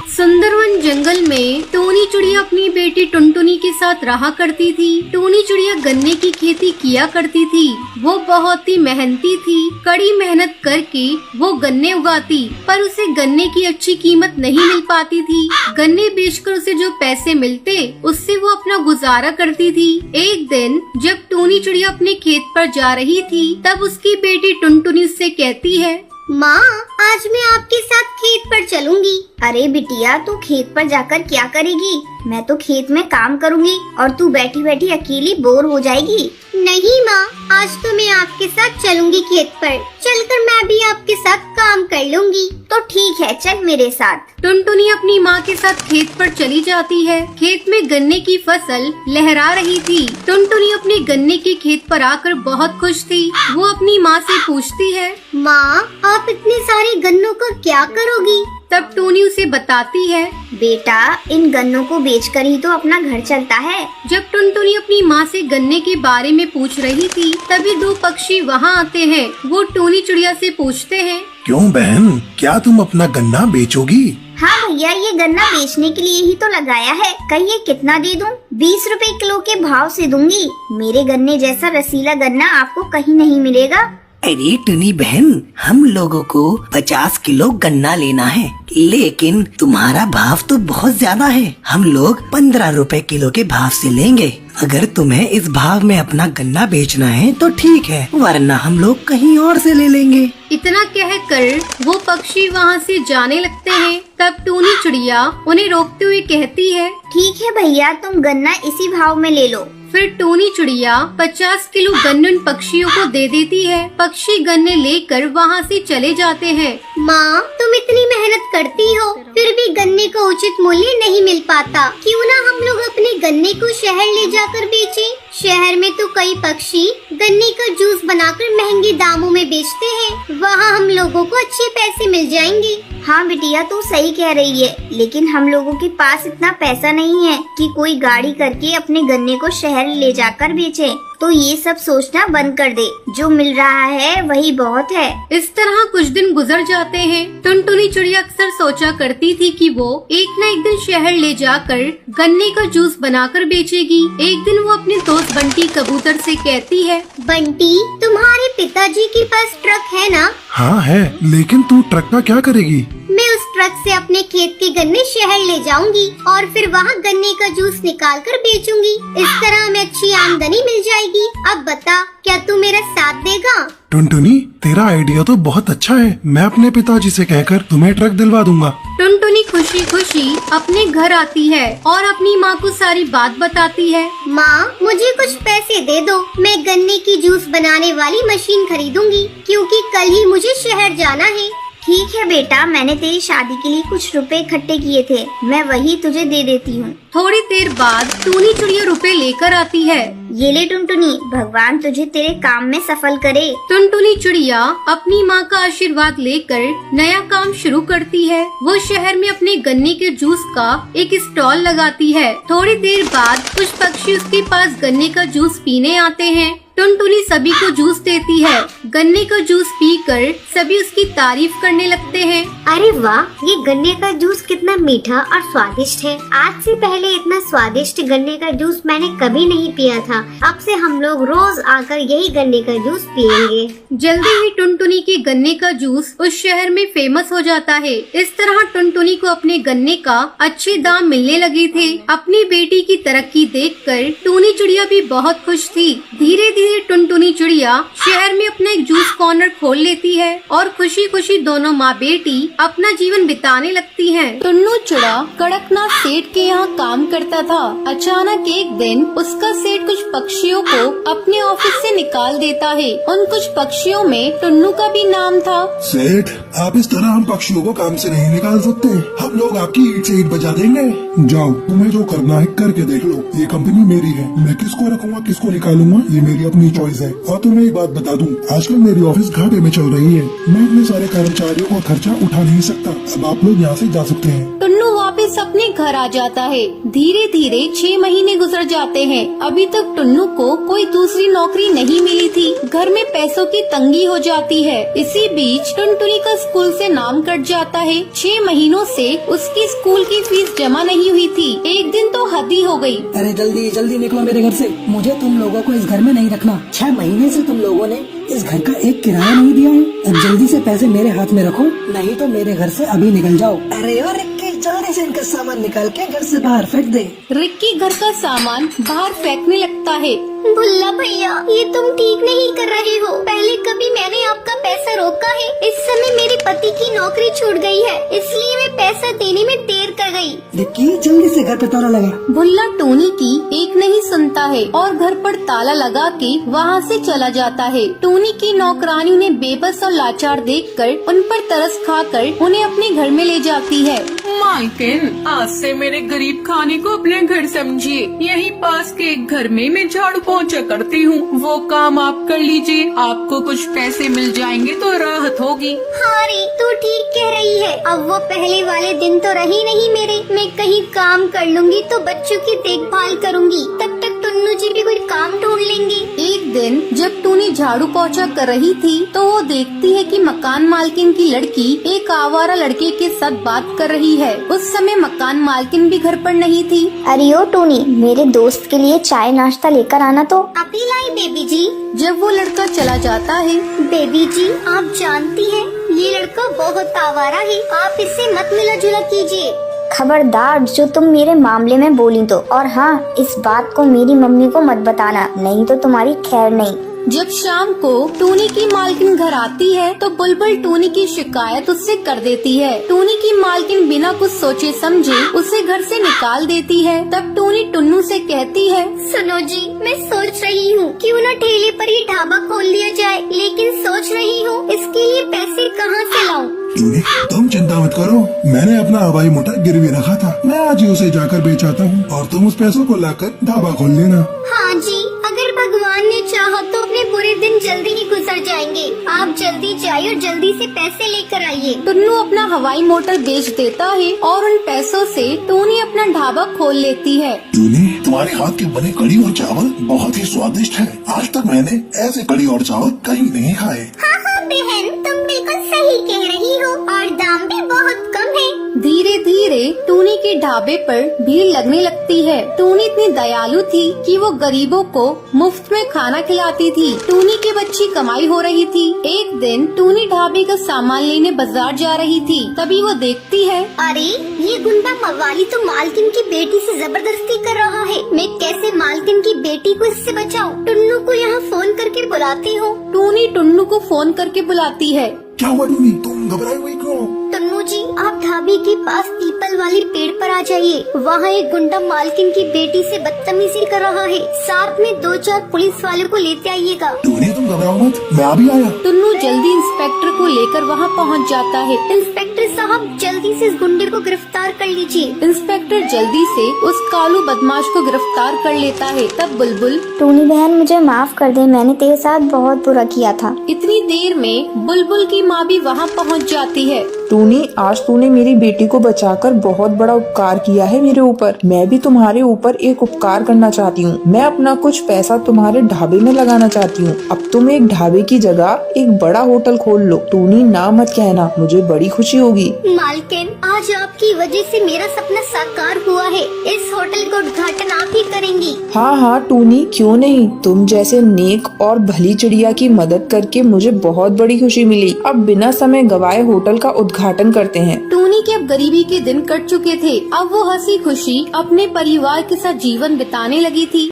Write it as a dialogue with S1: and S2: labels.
S1: सुंदरवन जंगल में टूनी चिड़िया अपनी बेटी टुनटुनी के साथ रहा करती थी। टूनी चिड़िया गन्ने की खेती किया करती थी। वो बहुत ही मेहनती थी। कड़ी मेहनत करके वो गन्ने उगाती, पर उसे गन्ने की अच्छी कीमत नहीं मिल पाती थी। गन्ने बेचकर उसे जो पैसे मिलते, उससे वो अपना गुजारा करती थी। एक दिन जब टूनी चिड़िया अपने खेत पर जा रही थी, तब उसकी बेटी टुनटुनी उससे कहती है,
S2: माँ, आज मैं आपके साथ खेत पर चलूंगी। अरे बिटिया, तू खेत पर जाकर क्या करेगी? मैं तो खेत में काम करूंगी और तू बैठी बैठी अकेली बोर हो जाएगी। नहीं माँ, आज तो मैं आपके साथ चलूंगी खेत पर। चलकर मैं भी आपके साथ काम कर लूंगी। तो ठीक है, चल मेरे साथ।
S1: टुनटुनी अपनी माँ के साथ खेत पर चली जाती है। खेत में गन्ने की फसल लहरा रही थी। टुनटुनी अपने गन्ने के खेत पर आकर बहुत खुश थी। वो अपनी माँ से पूछती है,
S2: माँ, आप इतने सारे गन्नों का क्या करोगी?
S1: तब टूनी उसे बताती है,
S2: बेटा, इन गन्नों को बेचकर ही तो अपना घर चलता है।
S1: जब टुनटुनी अपनी माँ से गन्ने के बारे में पूछ रही थी, तभी दो पक्षी वहाँ आते हैं। वो टूनी चिड़िया से पूछते हैं,
S3: क्यों बहन, क्या तुम अपना गन्ना बेचोगी?
S2: हाँ भैया, ये गन्ना बेचने के लिए ही तो लगाया है। कहिए कितना दे दूं? 20 रुपए किलो के भाव से दूंगी। मेरे गन्ने जैसा रसीला गन्ना आपको कहीं नहीं मिलेगा।
S4: अरे टुनी बहन, हम लोगों को 50 किलो गन्ना लेना है, लेकिन तुम्हारा भाव तो बहुत ज्यादा है। हम लोग 15 रुपए किलो के भाव से लेंगे। अगर तुम्हें इस भाव में अपना गन्ना बेचना है तो ठीक है, वरना हम लोग कहीं और से ले लेंगे।
S1: इतना कहकर वो पक्षी वहाँ से जाने लगते हैं। तब टूनी चिड़िया उन्हें रोकते हुए कहती है,
S2: ठीक है भैया, तुम गन्ना इसी भाव में ले लो।
S1: फिर टूनी चिड़िया 50 किलो गन्ने उन पक्षियों को दे देती है। पक्षी गन्ने लेकर वहाँ से चले जाते हैं।
S2: माँ, तुम इतनी मेहनत करती हो, फिर भी गन्ने को उचित मूल्य नहीं मिल पाता। क्यों ना हम लोग अपने गन्ने को शहर ले जाकर बेचें? शहर में तो कई पक्षी गन्ने का जूस बनाकर महंगे दामों में बेचते हैं। वहाँ हम लोगों को अच्छे पैसे मिल जाएंगे। हाँ बिटिया, तू सही कह रही है, लेकिन हम लोगों के पास इतना पैसा नहीं है कि कोई गाड़ी करके अपने गन्ने को शहर ले जाकर बेचे। तो ये सब सोचना बंद कर दे। जो मिल रहा है वही बहुत है।
S1: इस तरह कुछ दिन गुजर जाते हैं। टुनटुनी चिड़िया अक्सर सोचा करती थी कि वो एक न एक दिन शहर ले जाकर गन्ने का जूस बनाकर बेचेगी। एक दिन वो अपने दोस्त बंटी कबूतर से कहती है,
S2: बंटी, तुम्हारे पिताजी के पास ट्रक है ना?
S3: हाँ है, लेकिन तू ट्रक का क्या करेगी?
S2: मैं उस ट्रक से अपने खेत के गन्ने शहर ले जाऊंगी और फिर वहाँ गन्ने का जूस निकाल कर बेचूंगी। इस तरह हमें अच्छी आमदनी मिल जाएगी। अब बता, क्या तू मेरा साथ देगा?
S3: टुनटुनी, तेरा आइडिया तो बहुत अच्छा है। मैं अपने पिताजी से कहकर तुम्हें ट्रक दिलवा दूंगा।
S1: टुनटुनी खुशी खुशी अपने घर आती है और अपनी माँ को सारी बात बताती है।
S2: माँ, मुझे कुछ पैसे दे दो। मैं गन्ने की जूस बनाने वाली मशीन खरीदूंगी, क्योंकि कल ही मुझे शहर जाना है। ठीक है बेटा, मैंने तेरी शादी के लिए कुछ रुपए इकट्ठे किए थे, मैं वही तुझे दे देती हूँ।
S1: थोड़ी देर बाद टूनी चिड़िया रुपए लेकर आती है।
S2: ये ले टुनटुनी, भगवान तुझे तेरे काम में सफल करे।
S1: टुनटुनी चिड़िया अपनी माँ का आशीर्वाद लेकर नया काम शुरू करती है। वो शहर में अपने गन्ने के जूस का एक स्टॉल लगाती है। थोड़ी देर बाद कुछ पक्षी उसके पास गन्ने का जूस पीने आते हैं। टुनटुनी सभी को जूस देती है। गन्ने का जूस पीकर सभी उसकी तारीफ करने लगते हैं।
S2: अरे वाह, ये गन्ने का जूस कितना मीठा और स्वादिष्ट है। आज से पहले इतना स्वादिष्ट गन्ने का जूस मैंने कभी नहीं पिया था। अब से हम लोग रोज आकर यही गन्ने का जूस पियेंगे।
S1: जल्दी ही टुनटुनी के गन्ने का जूस उस शहर में फेमस हो जाता है। इस तरह टुनटुनी को अपने गन्ने का अच्छे दाम मिलने लगे थे। अपनी बेटी की तरक्की देखकर टूनी चिड़िया भी बहुत खुश थी। धीरे धीरे टुनटुनी चिड़िया शहर में अपना एक जूस कॉर्नर खोल लेती है और खुशी खुशी दोनों माँ बेटी अपना जीवन बिताने लगती हैं।
S5: टुन्नू चिड़ा कड़कनाथ सेठ के यहाँ काम करता था। अचानक एक दिन उसका सेठ कुछ पक्षियों को अपने ऑफिस से निकाल देता है। उन कुछ पक्षियों में टुन्नू का भी नाम था।
S3: सेठ, आप इस तरह हम पक्षियों को काम से नहीं निकाल सकते। हम लोग आपकी ईंट से ईंट बजा देंगे। जाओ, तुम्हें जो करना है करके देख लो। ये कंपनी मेरी है, मैं किसको रखूंगा किसको निकालूंगा ये मेरी अपनी चॉइस है। और तुम्हें एक बात बता दूं, आजकल मेरी ऑफिस घाटे में चल रही है। मैं अपने सारे कर्मचारियों का खर्चा उठा नहीं सकता। अब आप लोग यहाँ से जा सकते हैं।
S5: टुन्नू वापस अपने घर आ जाता है। धीरे धीरे 6 महीने गुजर जाते हैं। अभी तक टुन्नू को कोई दूसरी नौकरी नहीं मिली थी। घर में पैसों की तंगी हो जाती है। इसी बीच टुनटुनी का स्कूल से नाम कट जाता है। 6 महीनों से उसकी स्कूल की फीस जमा नहीं हुई थी। एक दिन तो हद ही हो गई।
S4: अरे जल्दी जल्दी निकलो मेरे घर से, मुझे तुम लोगों को इस घर में नहीं रखना। 6 महीने से तुम लोगों ने इस घर का एक किराया नहीं दिया है। अब जल्दी से पैसे मेरे हाथ में रखो, नहीं तो मेरे घर से अभी निकल जाओ। अरे और रिक्की, जल्दी से इनका सामान निकाल के घर से बाहर फेंक दे।
S5: रिक्की घर का सामान बाहर फेंकने लगता है।
S2: भुल्ला भैया, ये तुम ठीक नहीं कर रहे हो। पहले कभी मैंने आपका पैसा रोका है। इस समय मेरे पति की नौकरी छूट गई है, इसलिए मैं पैसा देने में देर कर गई।
S4: रिक्की जल्दी से घर पे ताला लगा।
S5: भुल्ला टोनी की एक नहीं सुनता है और घर पर ताला लगा के वहाँ से चला जाता है। टोनी की नौकरानी उन्हें बेबस और लाचार देखकर उन पर तरस खाकर उन्हें अपने घर में ले जाती है।
S6: मालकिन, आज से मेरे गरीब खाने को अपने घर समझिए। यहीं पास के एक घर में मैं झाड़ू पोंछा करती हूँ, वो काम आप कर लीजिए। आपको कुछ पैसे मिल जाएंगे तो राहत होगी।
S2: हाँ रे, तू ठीक कह रही है। अब वो पहले वाले दिन तो रही नहीं मेरे। मैं कहीं काम कर लूंगी तो बच्चों की देखभाल करूंगी, तब तक टुन्नू जी भी कोई काम ढूंढ लेंगे।
S5: एक दिन जब टूनी झाड़ू पोंछा कर रही थी तो वो देखती है कि मकान मालकिन की लड़की एक आवारा लड़के के साथ बात कर रही है। उस समय मकान मालकिन भी घर पर नहीं थी।
S2: अरे ओ टोनी, मेरे दोस्त के लिए चाय नाश्ता लेकर आना तो। अभी लाई बेबी जी।
S5: जब वो लड़का चला जाता है,
S2: बेबी जी, आप जानती हैं ये लड़का बहुत आवारा है, आप इससे मत मिला जुला कीजिए। खबरदार जो तुम मेरे मामले में बोली तो, और हाँ, इस बात को मेरी मम्मी को मत बताना, नहीं तो तुम्हारी खैर नहीं।
S5: जब शाम को टूनी की मालकिन घर आती है तो बुलबुल टूनी की शिकायत उससे कर देती है। टूनी की मालकिन बिना कुछ सोचे समझे उसे घर से निकाल देती है। तब टूनी टुन्नू से कहती है,
S2: सुनो जी, मैं सोच रही हूँ क्यों न ठेले पर ही ढाबा खोल लिया जाए, लेकिन सोच रही हूँ इसके लिए पैसे कहाँ से लाऊं।
S3: टूनी, तुम चिंता मत करो, मैंने अपना हवाई मोटर गिरवी रखा था, मैं आज ही उसे जाकर बेच आता हूँ और तुम उस पैसों को लाकर ढाबा खोल लेना।
S2: हाँ जी, अगर भगवान ने चाहा तो अपने बुरे दिन जल्दी ही गुजर जाएंगे। आप जल्दी जाइए और जल्दी से पैसे लेकर आइए।
S5: टुन्नू अपना हवाई मोटर बेच देता है और उन पैसों से टूनी अपना ढाबा खोल लेती है।
S3: टूनी, तुम्हारे हाथ के बने कड़ी और चावल बहुत ही स्वादिष्ट है। आज तक मैंने ऐसे कड़ी और चावल कहीं नहीं खाए।
S2: हाँ हाँ बहन, तुम बिल्कुल सही कह रही हो और दाम भी बहुत कम है।
S5: धीरे धीरे टूनी के ढाबे पर भीड़ लगने लगती है। टूनी इतनी दयालु थी कि वो गरीबों को मुफ्त में खाना खिलाती थी। टूनी की अच्छी कमाई हो रही थी। एक दिन टूनी ढाबे का सामान लेने बाजार जा रही थी, तभी वो देखती है,
S2: अरे ये गुंडा मवाली तो मालकिन की बेटी से जबरदस्ती कर रहा है। मैं कैसे मालकिन की बेटी को इससे बचाऊं? टुन्नू को यहाँ फोन करके बुलाती हूँ।
S5: टूनी टुन्नू को फोन करके बुलाती है।
S3: क्या हुआ टूनी, तुम घबराई हुई क्यों?
S2: टुन्नू जी, आप ढाबे के पास पीपल वाले पेड़ पर आ जाइए। वहाँ एक गुंडा मालकिन की बेटी से बदतमीजी कर रहा है। साथ में 2-4 पुलिस वालों को लेते आइएगा।
S3: टूनी, तुम घबराओ मत, मैं अभी आया।
S5: टुन्नू जल्दी इंस्पेक्टर को लेकर वहाँ पहुँच जाता है।
S2: इंस्पेक्टर साहब, जल्दी से इस गुंडे को गिरफ्तार कर लीजिए।
S5: इंस्पेक्टर जल्दी से उस कालू बदमाश को गिरफ्तार कर लेता है। तब बुलबुल,
S2: टूनी बहन, मुझे माफ कर दे, मैंने तेरे साथ बहुत बुरा किया था।
S5: इतनी देर में बुलबुल की माँ भी वहाँ पहुँच जाती है।
S6: टूनी, आज तूने मेरी बेटी को बचाकर बहुत बड़ा उपकार किया है मेरे ऊपर। मैं भी तुम्हारे ऊपर एक उपकार करना चाहती हूँ। मैं अपना कुछ पैसा तुम्हारे ढाबे में लगाना चाहती हूँ। अब तुम एक ढाबे की जगह एक बड़ा होटल खोल लो। टूनी, ना मत कहना, मुझे बड़ी खुशी होगी।
S2: मालकिन, आज आपकी वजह से मेरा सपना साकार हुआ है। इस होटल का उद्घाटन आप ही करेंगी।
S6: हाँ हाँ टूनी, क्यों नहीं। तुम जैसे नेक और भली चिड़िया की मदद करके मुझे बहुत बड़ी खुशी मिली। अब बिना समय गवाए होटल का उद्घाटन करते हैं।
S5: टूनी के अब गरीबी के दिन कट चुके थे। अब वो हंसी खुशी अपने परिवार के साथ जीवन बिताने लगी थी।